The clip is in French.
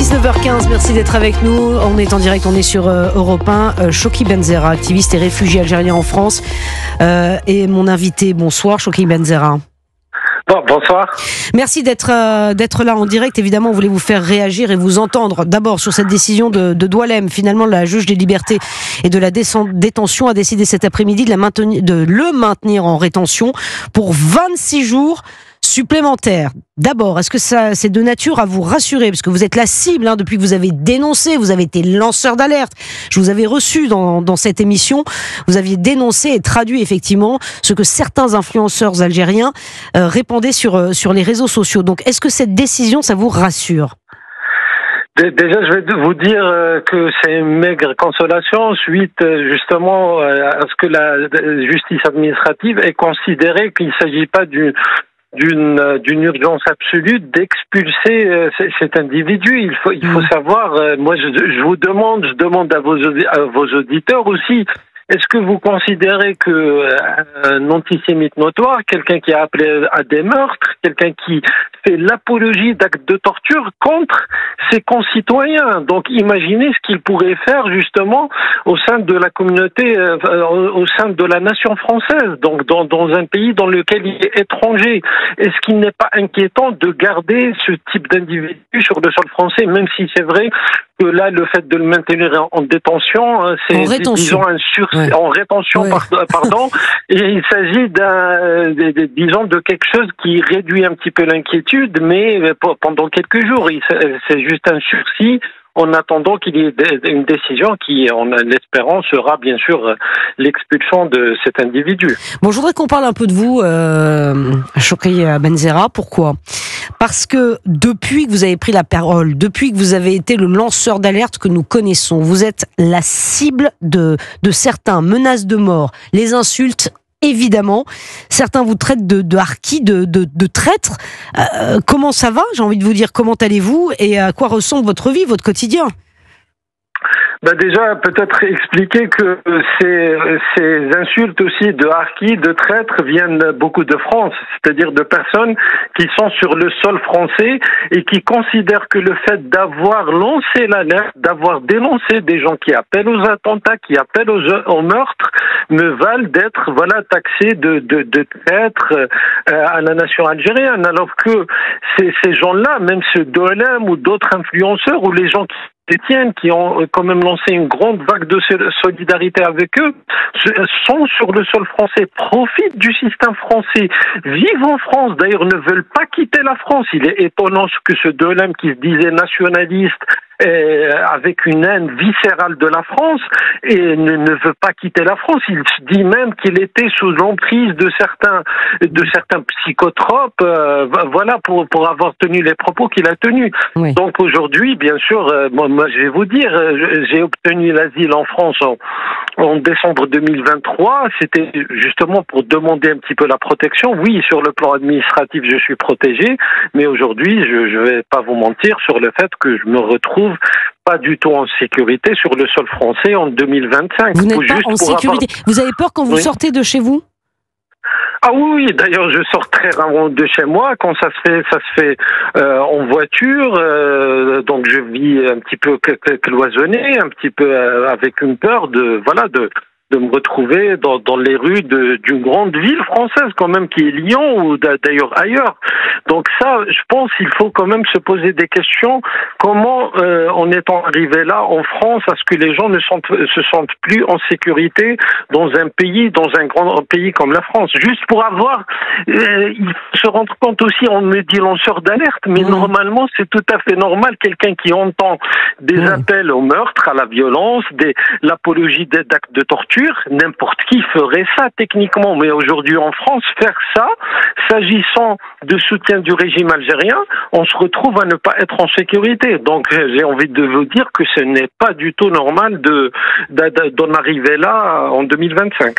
19h15, merci d'être avec nous. On est en direct, on est sur Europe 1. Chokri Benzera, activiste et réfugié algérien en France. Et mon invité, bonsoir Chokri Benzera. Bonsoir. Merci d'être là en direct. Évidemment, on voulait vous faire réagir et vous entendre. D'abord sur cette décision de Doualem. Finalement, la juge des libertés et de la détention a décidé cet après-midi de le maintenir en rétention pour 26 jours supplémentaires. D'abord, est-ce que c'est de nature à vous rassurer? Parce que vous êtes la cible depuis que vous avez dénoncé, vous avez été lanceur d'alerte. Je vous avais reçu dans cette émission. Vous aviez dénoncé et traduit effectivement ce que certains influenceurs algériens répandaient sur les réseaux sociaux. Donc, est-ce que cette décision, ça vous rassure? Déjà, je vais vous dire que c'est une maigre consolation suite justement à ce que la justice administrative ait considéré qu'il ne s'agit pas d'une urgence absolue d'expulser cet individu. Il faut savoir, moi je vous demande, je demande à vos auditeurs aussi, est-ce que vous considérez que un antisémite notoire, quelqu'un qui a appelé à des meurtres, quelqu'un qui fait l'apologie d'actes de torture contre ses concitoyens, donc imaginez ce qu'il pourrait faire justement au sein de la communauté, au sein de la nation française, donc dans un pays dans lequel il est étranger. Est-ce qu'il n'est pas inquiétant de garder ce type d'individu sur le sol français, même si c'est vrai que là, le fait de le maintenir en détention, c'est, disons, un sursis, en rétention, pardon, et il s'agit disons, de quelque chose qui réduit un petit peu l'inquiétude, mais pendant quelques jours, c'est juste un sursis, en attendant qu'il y ait une décision qui, en l'espérant, sera bien sûr l'expulsion de cet individu. Bon, je voudrais qu'on parle un peu de vous, Chokri Benzera. Pourquoi ? Parce que depuis que vous avez pris la parole, depuis que vous avez été le lanceur d'alerte que nous connaissons, vous êtes la cible de certains, menaces de mort, les insultes. Évidemment, certains vous traitent de harkis, de traîtres. Comment ça va? J'ai envie de vous dire, comment allez-vous et à quoi ressemble votre vie, votre quotidien? Déjà, peut-être expliquer que ces insultes aussi de harkis, de traîtres, viennent beaucoup de France, c'est-à-dire de personnes qui sont sur le sol français et qui considèrent que le fait d'avoir lancé l'alerte, d'avoir dénoncé des gens qui appellent aux attentats, qui appellent au meurtre, me valent d'être taxés de traîtres à la nation algérienne, alors que ces gens-là, même ce Doualem ou d'autres influenceurs ou les gens qui ont quand même lancé une grande vague de solidarité avec eux, sont sur le sol français, profitent du système français, vivent en France, d'ailleurs ne veulent pas quitter la France. Il est étonnant que ce Doualem qui se disait nationaliste, avec une haine viscérale de la France et ne veut pas quitter la France. Il dit même qu'il était sous l'emprise de certains psychotropes, pour avoir tenu les propos qu'il a tenus. Oui. Donc aujourd'hui, bien sûr, moi je vais vous dire, j'ai obtenu l'asile en France en décembre 2023. C'était justement pour demander un petit peu la protection. Oui, sur le plan administratif, je suis protégé, mais aujourd'hui, je vais pas vous mentir sur le fait que je me retrouve pas du tout en sécurité sur le sol français en 2025. Vous n'êtes pas en sécurité. Vous avez peur quand vous sortez de chez vous? Ah oui, d'ailleurs je sors très rarement de chez moi. Quand ça se fait en voiture, donc je vis un petit peu cloisonné, un petit peu avec une peur de me retrouver dans les rues d'une grande ville française quand même qui est Lyon ou d'ailleurs ailleurs. Donc ça, je pense qu'il faut quand même se poser des questions. Comment en étant arrivé là en France, à ce que les gens se sentent plus en sécurité dans un grand pays comme la France? Juste pour avoir, il faut se rendre compte aussi, on me dit lanceur d'alerte, mais normalement c'est tout à fait normal, quelqu'un qui entend des appels au meurtre, à la violence, l'apologie d'actes de torture, n'importe qui ferait ça techniquement, mais aujourd'hui en France, faire ça, s'agissant de soutien du régime algérien, on se retrouve à ne pas être en sécurité. Donc j'ai envie de vous dire que ce n'est pas du tout normal d'en arriver là en 2025.